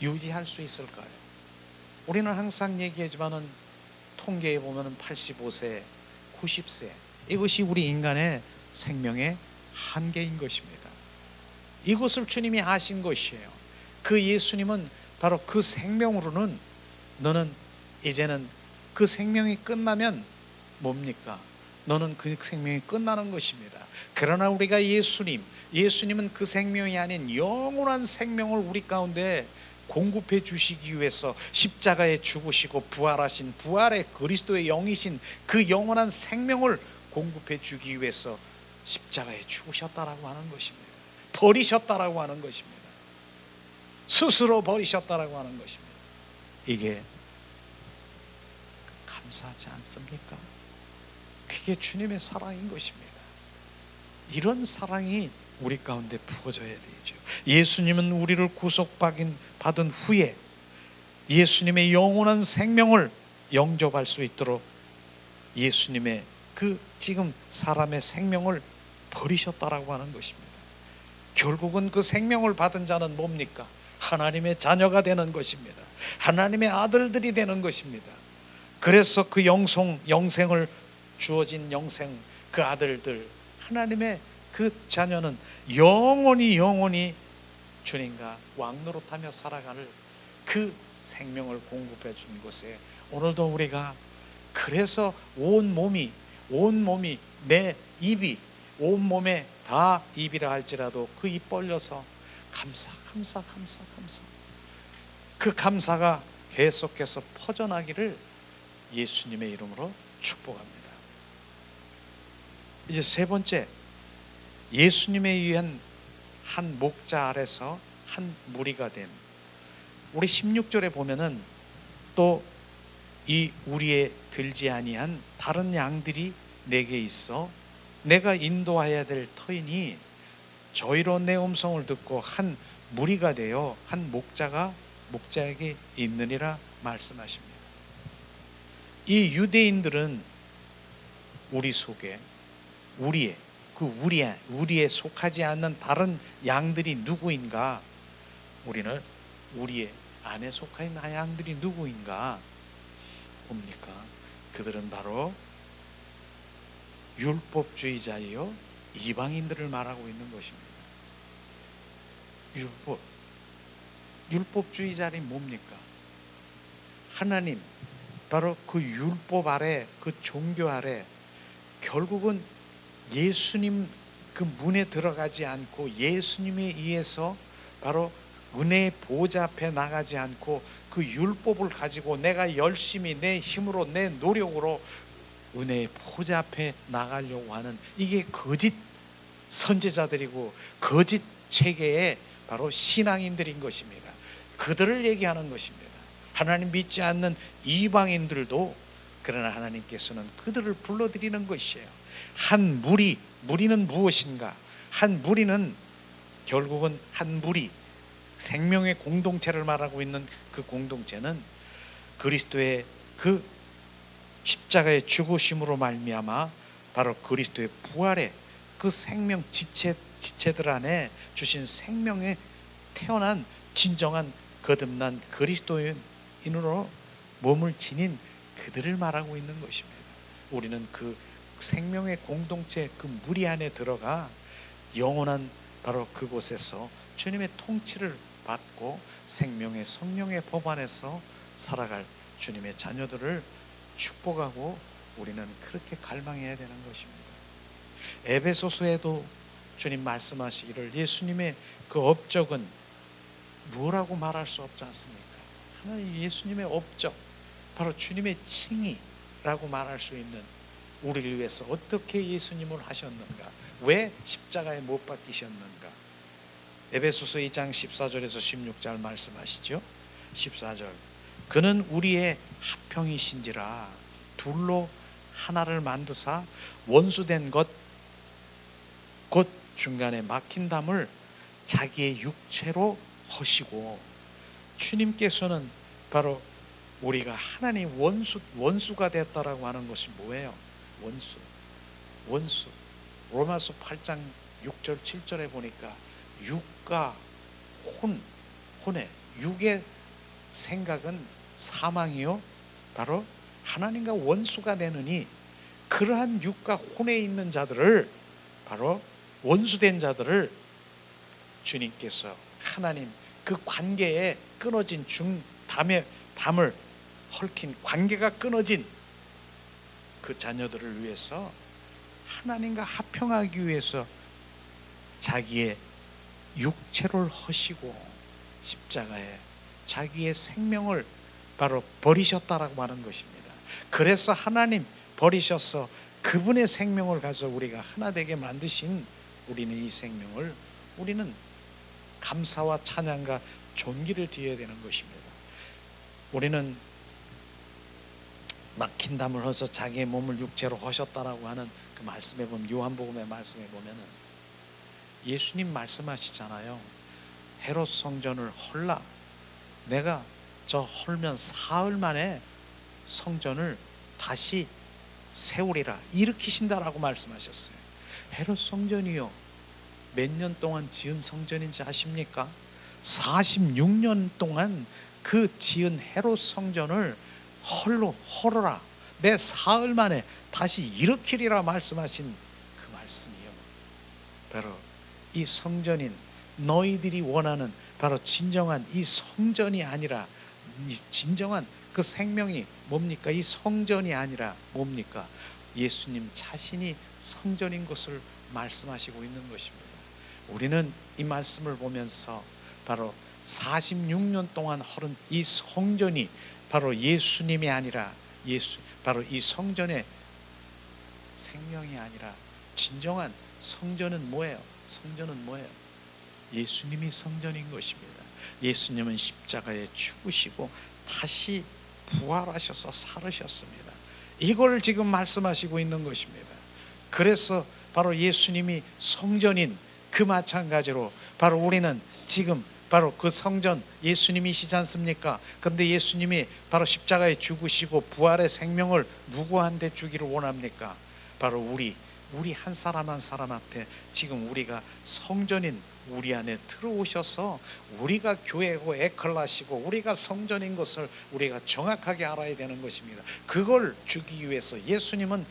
[SPEAKER 1] 유지할 수 있을까요? 우리는 항상 얘기하지만은 통계에 보면은 85세, 90세 이것이 우리 인간의 생명의 한계인 것입니다. 이것을 주님이 아신 것이에요. 그 예수님은 바로 그 생명으로는 너는 이제는 그 생명이 끝나면 뭡니까? 너는 그 생명이 끝나는 것입니다. 그러나 우리가 예수님은 그 생명이 아닌 영원한 생명을 우리 가운데 공급해 주시기 위해서 십자가에 죽으시고 부활하신 부활의 그리스도의 영이신 그 영원한 생명을 공급해 주기 위해서 십자가에 죽으셨다라고 하는 것입니다. 버리셨다라고 하는 것입니다. 스스로 버리셨다라고 하는 것입니다. 이게 감사하지 않습니까? 그게 주님의 사랑인 것입니다. 이런 사랑이 우리 가운데 부어져야 되죠. 예수님은 우리를 구속받은 후에 예수님의 영원한 생명을 영접할 수 있도록 예수님의 그 지금 사람의 생명을 버리셨다라고 하는 것입니다. 결국은 그 생명을 받은 자는 뭡니까? 하나님의 자녀가 되는 것입니다. 하나님의 아들들이 되는 것입니다. 그래서 그 영생을 주어진 영생 그 아들들 하나님의 그 자녀는 영원히 주님과 왕노릇하며 살아가는 그 생명을 공급해 준 곳에 오늘도 우리가 그래서 온 몸이 내 입이 온 몸에 다 입이라 할지라도 그 입 벌려서 감사 그 감사가 계속해서 퍼져나기를 예수님의 이름으로 축복합니다. 이제 세 번째, 예수님에 의한 한 목자 아래서 한 무리가 된 우리 16절에 보면은 또 이 우리에 들지 아니한 다른 양들이 내게 있어 내가 인도해야 될 터이니 저희로 내 음성을 듣고 한 무리가 되어 한 목자에게 있느니라 말씀하십니다. 이 유대인들은 우리 속에 우리에 속하지 않는 다른 양들이 누구인가? 우리는 우리의 안에 속한 양들이 누구인가? 뭡니까? 그들은 바로 율법주의자이요 이방인들을 말하고 있는 것입니다. 율법주의자는 뭡니까? 하나님, 바로 그 율법 아래, 그 종교 아래 결국은 예수님 그 문에 들어가지 않고 예수님에 의해서 바로 은혜의 보좌 앞에 나가지 않고 그 율법을 가지고 내가 열심히 내 힘으로 내 노력으로 은혜의 보좌 앞에 나가려고 하는 이게 거짓 선지자들이고 거짓 체계의 바로 신앙인들인 것입니다. 그들을 얘기하는 것입니다. 하나님 믿지 않는 이방인들도 그러나 하나님께서는 그들을 불러들이는 것이에요. 한 무리는 무엇인가? 한 무리는 결국은 한 무리 생명의 공동체를 말하고 있는 그 공동체는 그리스도의 그 십자가의 죽으심으로 말미암아 바로 그리스도의 부활의 그 생명 지체들 안에 주신 생명에 태어난 진정한 거듭난 그리스도인으로 몸을 지닌 그들을 말하고 있는 것입니다. 우리는 그 생명의 공동체 그 무리 안에 들어가 영원한 바로 그곳에서 주님의 통치를 받고 생명의 성령의 법 안에서 살아갈 주님의 자녀들을 축복하고 우리는 그렇게 갈망해야 되는 것입니다. 에베소서에도 주님 말씀하시기를 예수님의 그 업적은 뭐라고 말할 수 없지 않습니까? 하나님 예수님의 업적, 바로 주님의 칭의라고 말할 수 있는 우리를 위해서 어떻게 예수님을 하셨는가? 왜 십자가에 못 박히셨는가? 에베소서 2장 14절에서 16절 말씀하시죠. 14절 그는 우리의 합형이신지라 둘로 하나를 만드사 원수된 것 곧 중간에 막힌 담을 자기의 육체로 허시고 주님께서는 바로 우리가 하나님 원수가 됐다라고 하는 것이 뭐예요? 원수 로마서 8장 6절 7절에 보니까 육과 혼의 육의 생각은 사망이요 바로 하나님과 원수가 되느니 그러한 육과 혼에 있는 자들을 바로 원수된 자들을 주님께서 하나님 그 관계에 끊어진 담을 헐킨 관계가 끊어진 그 자녀들을 위해서 하나님과 합평하기 위해서 자기의 육체를 허시고 십자가에 자기의 생명을 바로 버리셨다라고 하는 것입니다. 그래서 하나님 버리셔서 그분의 생명을 가서 우리가 하나 되게 만드신 우리는 이 생명을 우리는 감사와 찬양과 존귀를 드려야 되는 것입니다. 우리는 막힌 담을 허서 자기의 몸을 육체로 허셨다라고 하는 그 말씀에 보면 요한복음의 말씀에 보면은 예수님 말씀하시잖아요. 헤롯 성전을 헐라 내가 저 헐면 사흘 만에 성전을 다시 세우리라 일으키신다라고 말씀하셨어요. 헤롯 성전이요 몇 년 동안 지은 성전인지 아십니까? 46년 동안 그 지은 헤롯 성전을 헐어라 내 사흘 만에 다시 일으키리라 말씀하신 그 말씀이요 바로 이 성전인 너희들이 원하는 바로 진정한 이 성전이 아니라 이 진정한 그 생명이 뭡니까? 이 성전이 아니라 뭡니까? 예수님 자신이 성전인 것을 말씀하시고 있는 것입니다. 우리는 이 말씀을 보면서 바로 46년 동안 헐은 이 성전이 바로 예수님이 아니라 바로 이 성전의 생명이 아니라 진정한 성전은 뭐예요? 성전은 뭐예요? 예수님이 성전인 것입니다. 예수님은 십자가에 죽으시고 다시 부활하셔서 살으셨습니다. 이걸 지금 말씀하시고 있는 것입니다. 그래서 바로 예수님이 성전인 그 마찬가지로 바로 우리는 지금 바로 그 성전 예수님이시지 않습니까? 그런데 예수님이 바로 십자가에 죽으시고 부활의 생명을 누구한테 주기를 원합니까? 바로 우리 한 사람 한 사람 앞에 지금 우리가 성전인 우리 안에 들어오셔서 우리가 교회고 에클라시고 우리가 성전인 것을 우리가 정확하게 알아야 되는 것입니다. 그걸 주기 위해서 예수님은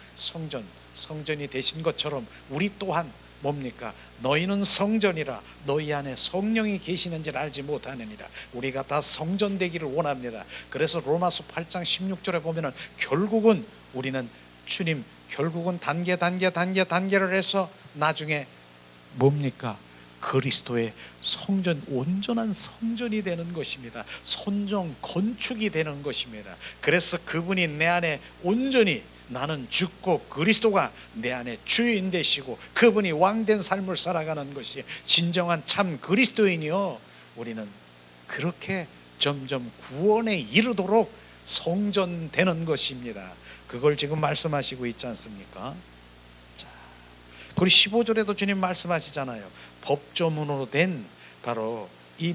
[SPEAKER 1] 성전이 되신 것처럼 우리 또한 뭡니까? 너희는 성전이라 너희 안에 성령이 계시는지를 알지 못하느니라. 우리가 다 성전 되기를 원합니다. 그래서 로마서 8장 16절에 보면은 결국은 우리는 주님 결국은 단계를 해서 나중에 뭡니까? 그리스도의 성전, 온전한 성전이 되는 것입니다. 성전 건축이 되는 것입니다. 그래서 그분이 내 안에 온전히 나는 죽고 그리스도가 내 안에 주인 되시고 그분이 왕된 삶을 살아가는 것이 진정한 참 그리스도인이요. 우리는 그렇게 점점 구원에 이르도록 성전되는 것입니다. 그걸 지금 말씀하시고 있지 않습니까? 자, 그리고 15절에도 주님 말씀하시잖아요. 법조문으로 된 바로 이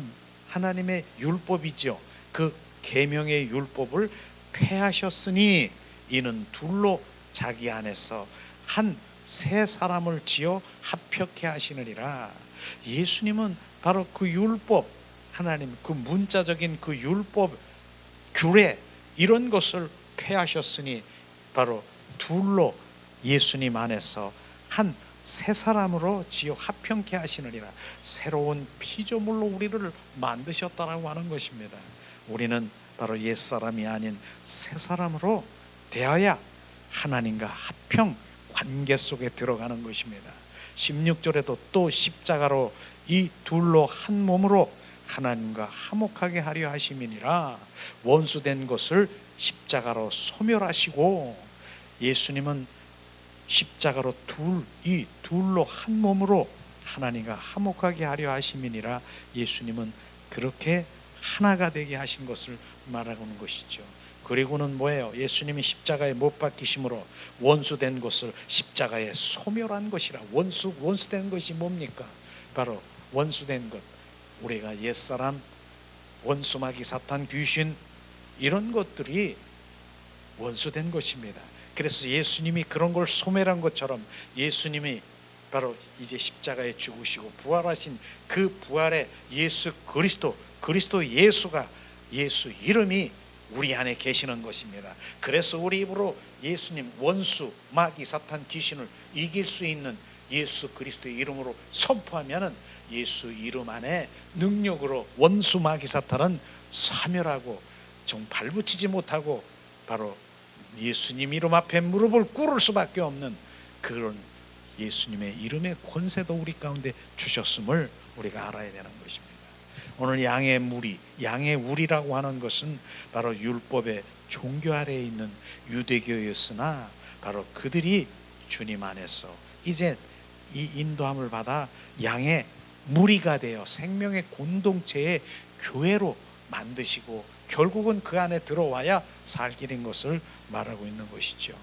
[SPEAKER 1] 하나님의 율법이죠. 그 계명의 율법을 폐하셨으니 이는 둘로 자기 안에서 한 새 사람을 지어 합격해 하시느니라. 예수님은 바로 그 율법, 하나님 그 문자적인 그 율법, 규례 이런 것을 폐하셨으니 바로 둘로 예수님 안에서 한 새 사람으로 지어 합평케 하시느니라. 새로운 피조물로 우리를 만드셨다라고 하는 것입니다. 우리는 바로 옛사람이 아닌 새 사람으로 대하여 하나님과 합평 관계 속에 들어가는 것입니다. 16절에도 또 십자가로 이 둘로 한 몸으로 하나님과 화목하게 하려 하심이니라. 원수된 것을 십자가로 소멸하시고 예수님은 십자가로 이 둘로 한 몸으로 하나님과 화목하게 하려 하심이니라. 예수님은 그렇게 하나가 되게 하신 것을 말하는 것이죠. 그리고는 뭐예요? 예수님이 십자가에 못 박히심으로 원수된 것을 십자가에 소멸한 것이라. 원수된 것이 뭡니까? 바로 원수된 것, 우리가 옛사람, 원수마귀, 사탄, 귀신 이런 것들이 원수된 것입니다. 그래서 예수님이 그런 걸 소멸한 것처럼 예수님이 바로 이제 십자가에 죽으시고 부활하신 그 부활의 예수 그리스도 예수가, 예수 이름이 우리 안에 계시는 것입니다. 그래서 우리 입으로 예수님, 원수, 마귀, 사탄, 귀신을 이길 수 있는 예수 그리스도의 이름으로 선포하면은 예수 이름 안에 능력으로 원수, 마귀, 사탄은 사멸하고 정 발붙이지 못하고 바로 예수님 이름 앞에 무릎을 꿇을 수밖에 없는 그런 예수님의 이름의 권세도 우리 가운데 주셨음을 우리가 알아야 되는 것입니다. 오늘 양의 우리라고 하는 것은 바로 율법의 종교 아래에 있는 유대교였으나 바로 그들이 주님 안에서 이제 이 인도함을 받아 양의 무리가 되어 생명의 공동체의 교회로 만드시고 결국은 그 안에 들어와야 살게 된 것을 말하고 있는 것이죠.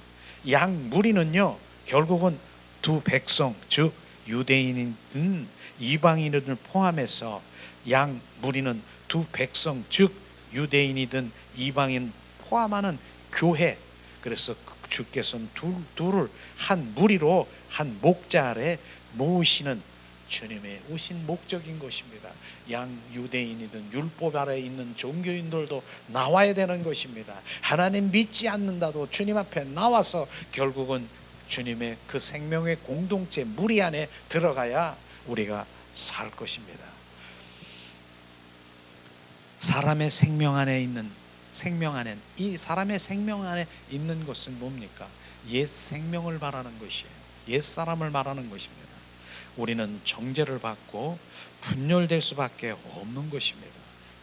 [SPEAKER 1] 양 무리는요 결국은 두 백성, 즉 유대인이든 이방인을 포함해서 양 무리는 두 백성, 즉 유대인이든 이방인 포함하는 교회. 그래서 주께서는 둘을 한 무리로 한 목자 아래 모으시는 주님의 오신 목적인 것입니다. 양 유대인이든 율법 아래에 있는 종교인들도 나와야 되는 것입니다. 하나님 믿지 않는다도 주님 앞에 나와서 결국은 주님의 그 생명의 공동체 무리 안에 들어가야 우리가 살 것입니다. 사람의 생명 안에 있는 이 사람의 생명 안에 있는 것은 뭡니까? 옛 생명을 말하는 것이에요. 옛 사람을 말하는 것입니다. 우리는 정죄를 받고 분열될 수밖에 없는 것입니다.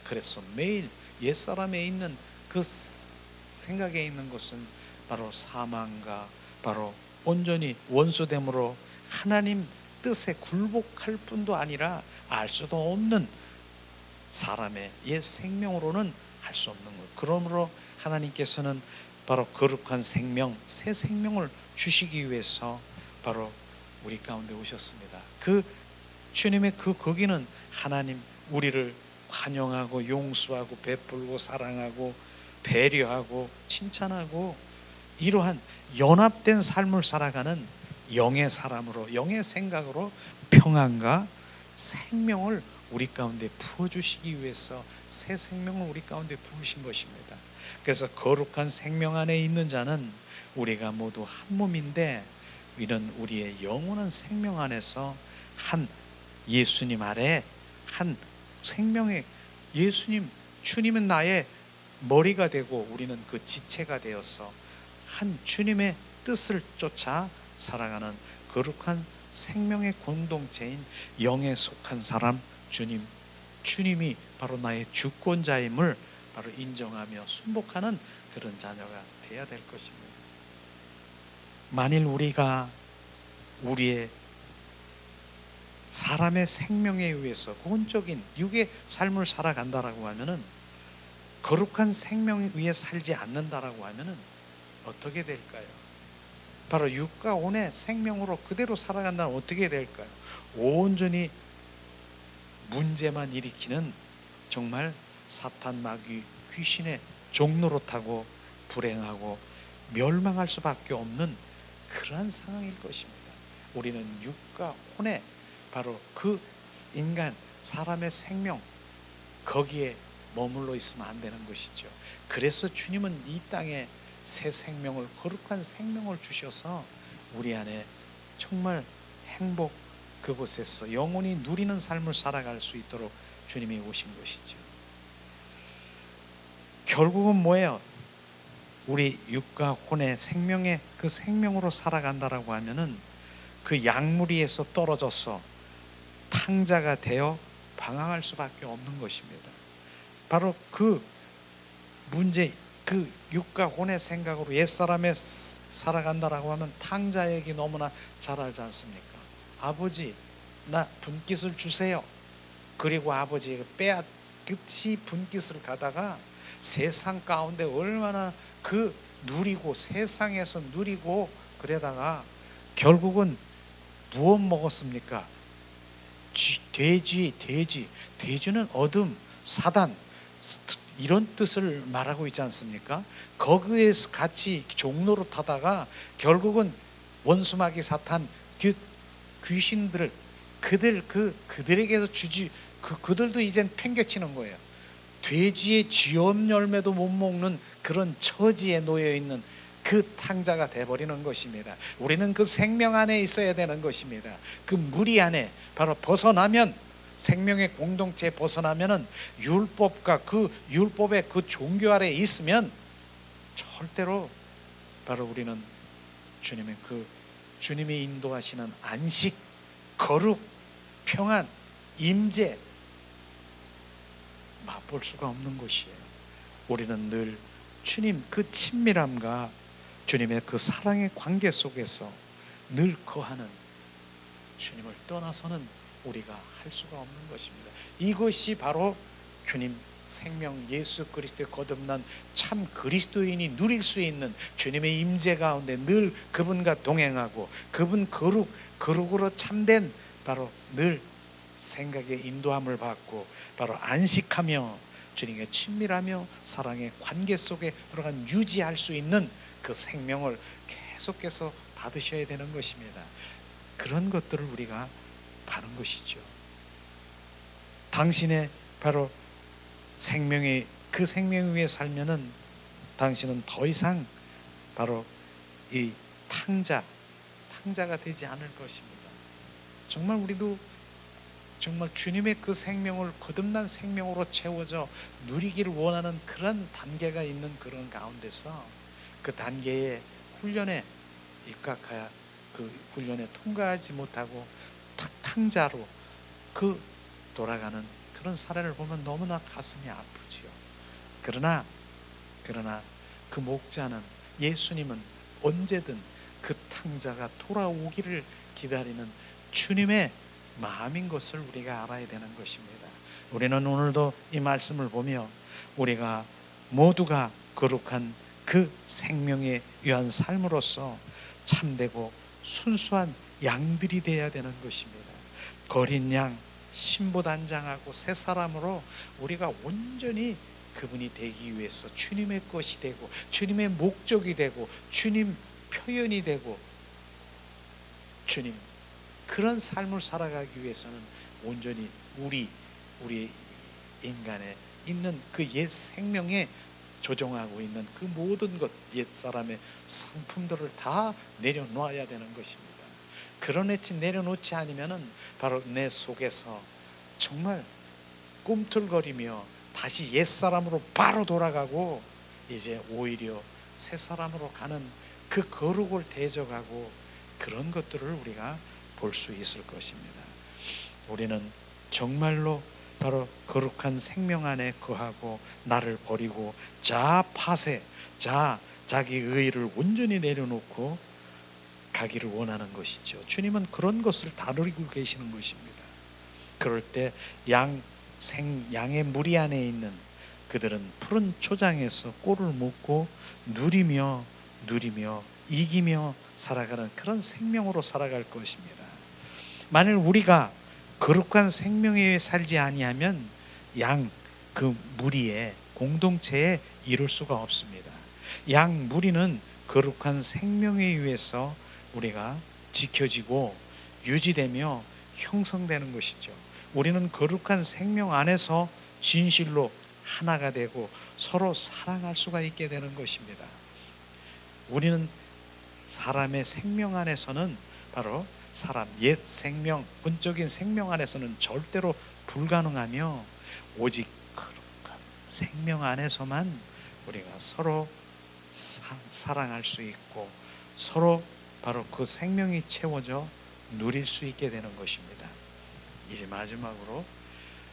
[SPEAKER 1] 그래서 매일 옛 사람에 있는 그 생각에 있는 것은 바로 사망과 바로 온전히 원수됨으로 하나님 뜻에 굴복할 뿐도 아니라 알 수도 없는 사람의 옛 생명으로는 할 수 없는 것. 그러므로 하나님께서는 바로 거룩한 생명, 새 생명을 주시기 위해서 바로 우리 가운데 오셨습니다. 그 주님의 그 거기는 하나님 우리를 환영하고 용서하고 베풀고 사랑하고 배려하고 칭찬하고 이러한 연합된 삶을 살아가는 영의 사람으로, 영의 생각으로 평안과 생명을 우리 가운데 부어주시기 위해서 새 생명을 우리 가운데 부으신 것입니다. 그래서 거룩한 생명 안에 있는 자는 우리가 모두 한 몸인데, 이런 우리의 영원한 생명 안에서 한 예수님 아래 한 생명의 예수님, 주님은 나의 머리가 되고 우리는 그 지체가 되어서 한 주님의 뜻을 쫓아 살아가는 거룩한 생명의 공동체인 영에 속한 사람, 주님이 바로 나의 주권자임을 바로 인정하며 순복하는 그런 자녀가 되어야 될 것입니다. 만일 우리가 우리의 사람의 생명에 의해서 혼적인 육의 삶을 살아간다라고 하면은, 거룩한 생명에 의해 살지 않는다라고 하면은 어떻게 될까요? 바로 육과 혼의 생명으로 그대로 살아간다면 어떻게 될까요? 온전히 문제만 일으키는, 정말 사탄, 마귀, 귀신의 종노릇하고 불행하고 멸망할 수밖에 없는 그러한 상황일 것입니다. 우리는 육과 혼의 바로 그 인간, 사람의 생명, 거기에 머물러 있으면 안 되는 것이죠. 그래서 주님은 이 땅에 새 생명을, 거룩한 생명을 주셔서 우리 안에 정말 행복, 그곳에서 영원히 누리는 삶을 살아갈 수 있도록 주님이 오신 것이죠. 결국은 뭐예요? 우리 육과 혼의 생명의 그 생명으로 살아간다라고 하면은 그 양무리에서 떨어져서 탕자가 되어 방황할 수밖에 없는 것입니다. 바로 그 문제, 그 육과 혼의 생각으로 옛사람에 살아간다라고 하면 탕자에게 너무나 잘 알지 않습니까? 아버지, 나 분깃을 주세요. 그리고 아버지가 빼앗듯이 분깃을 가다가 세상 가운데 얼마나 그 누리고, 세상에서 누리고, 그러다가 결국은 무엇 먹었습니까? 돼지는 어둠, 사단, 이런 뜻을 말하고 있지 않습니까? 거기에서 같이 종로로 타다가 결국은 원수마귀, 사탄, 귀신들, 그들에게서 그들도 이젠 팽개치는 거예요. 돼지의 쥐엄 열매도 못 먹는 그런 처지에 놓여 있는 그 탕자가 돼버리는 것입니다. 우리는 그 생명 안에 있어야 되는 것입니다. 그 무리 안에 바로 벗어나면, 생명의 공동체에 벗어나면은, 율법과 그 율법의 그 종교 아래에 있으면 절대로 바로 우리는 주님이 인도하시는 안식, 거룩, 평안, 임재 맛볼 수가 없는 것이에요. 우리는 늘 주님 그 친밀함과 주님의 그 사랑의 관계 속에서 늘 거하는, 주님을 떠나서는 우리가 할 수가 없는 것입니다. 이것이 바로 주님 생명 예수 그리스도의 거듭난 참 그리스도인이 누릴 수 있는 주님의 임재 가운데 늘 그분과 동행하고, 그분 거룩으로 참된 바로 늘 생각의 인도함을 받고 바로 안식하며 주님과 친밀하며 사랑의 관계 속에 들어간 유지할 수 있는 그 생명을 계속해서 받으셔야 되는 것입니다. 그런 것들을 우리가 받는 것이죠. 당신의 바로 생명의 그 생명 위에 살면은 당신은 더 이상 바로 이 탕자가 되지 않을 것입니다. 정말 우리도 정말 주님의 그 생명을 거듭난 생명으로 채워져 누리기를 원하는 그런 단계가 있는 그런 가운데서 그 단계의 훈련에 입각하여 그 훈련에 통과하지 못하고 탕자로 돌아가는 그런 사례를 보면 너무나 가슴이 아프지요. 그러나 그 목자는, 예수님은 언제든 그 탕자가 돌아오기를 기다리는 주님의 마음인 것을 우리가 알아야 되는 것입니다. 우리는 오늘도 이 말씀을 보며 우리가 모두가 거룩한 그 생명에 위한 삶으로서 참되고 순수한 양들이 되어야 되는 것입니다. 거린 양, 신부단장하고 새 사람으로 우리가 온전히 그분이 되기 위해서 주님의 것이 되고 주님의 목적이 되고 주님 표현이 되고 주님 그런 삶을 살아가기 위해서는 온전히 우리 인간에 있는 그 옛 생명에 조종하고 있는 그 모든 것, 옛사람의 상품들을 다 내려놓아야 되는 것입니다. 그러내지 내려놓지 않으면은 바로 내 속에서 정말 꿈틀거리며 다시 옛사람으로 바로 돌아가고 이제 오히려 새 사람으로 가는 그 거룩을 대적하고 그런 것들을 우리가 볼 수 있을 것입니다. 우리는 정말로 바로 거룩한 생명 안에 거하고 나를 버리고 자파세, 자기 의의를 온전히 내려놓고 가기를 원하는 것이죠. 주님은 그런 것을 다루고 계시는 것입니다. 그럴 때 양의 무리 안에 있는 그들은 푸른 초장에서 꼴을 먹고 누리며 이기며 살아가는 그런 생명으로 살아갈 것입니다. 만일 우리가 거룩한 생명에 살지 아니하면 그 무리의 공동체에 이룰 수가 없습니다. 양 무리는 거룩한 생명에 의해서 우리가 지켜지고 유지되며 형성되는 것이죠. 우리는 거룩한 생명 안에서 진실로 하나가 되고 서로 사랑할 수가 있게 되는 것입니다. 우리는 사람의 생명 안에서는 바로 사람 옛 생명, 본적인 생명 안에서는 절대로 불가능하며 오직 거룩한 생명 안에서만 우리가 서로 사랑할 수 있고 서로 바로 그 생명이 채워져 누릴 수 있게 되는 것입니다. 이제 마지막으로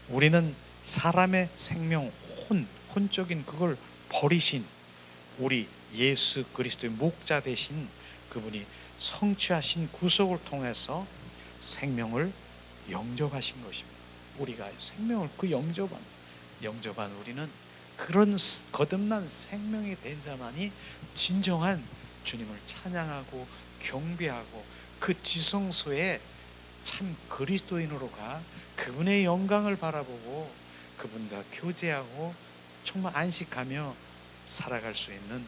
[SPEAKER 1] 우리는 사람의 생명 혼적인 그걸 버리신 우리 예수 그리스도의 목자 되신 그분이 성취하신 구속을 통해서 생명을 영접하신 것입니다. 우리가 생명을 그 영접한 우리는 그런 거듭난 생명이 된 자만이 진정한 주님을 찬양하고 경배하고 그 지성소에 참 그리스도인으로 가 그분의 영광을 바라보고 그분과 교제하고 정말 안식하며 살아갈 수 있는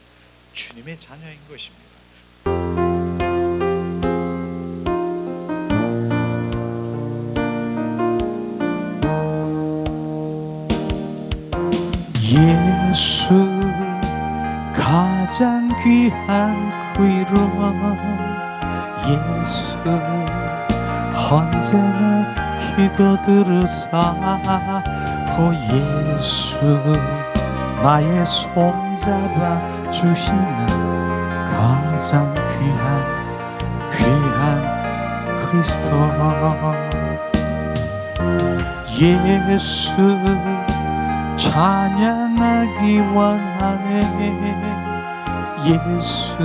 [SPEAKER 1] 주님의 자녀인 것입니다.
[SPEAKER 2] 예수 가장 귀한 그 이름 예수 언제나 기도 들으사 오 예수 나의 손잡아 주시는 가장 귀한 그리스도 예수 찬양하기 원하네 예수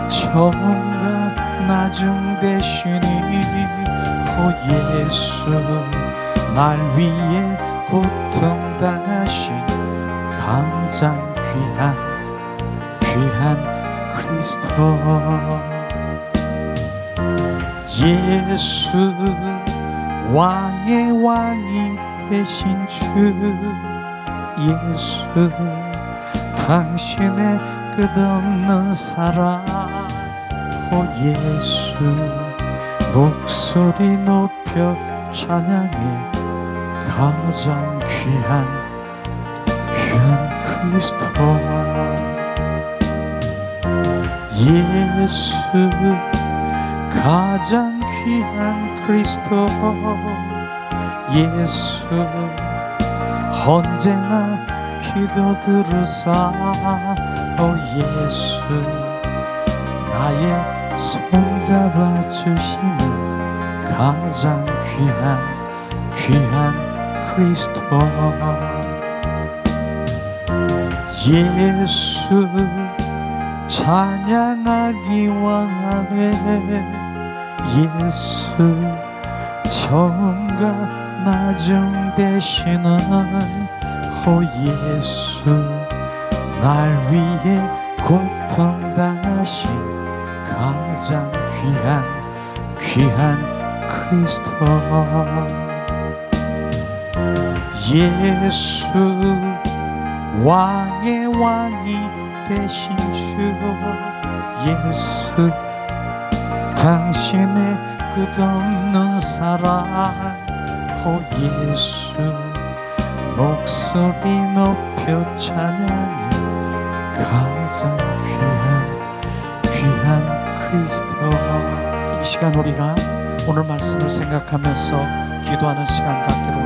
[SPEAKER 2] 처음과 나중 되시니 오 예수 날 위해 고통당하신 가장 귀한 그리스도 예수 왕의 왕이 되신 주 예수 당신의 끝없는 사랑 오 예수 목소리 높여 찬양해 가장 귀한 그리스도 예수 가장 귀한 그리스도 예수 언제나 기도 들으사 오 예수 나의 손잡아 주시는 가장 귀한 그리스도 예수 찬양하기 원하네 예수 처음과 나중 되시는 오 예수 날 위해 고통당하신 가장 귀한 그리스도 예수 왕의 왕이 되신 주 예수 당신의 끝없는 사랑 오 예수 목소리 높여 찬양해 가장 귀한 그리스도. 이 시간 우리가 오늘 말씀을 생각하면서 기도하는 시간 갖기를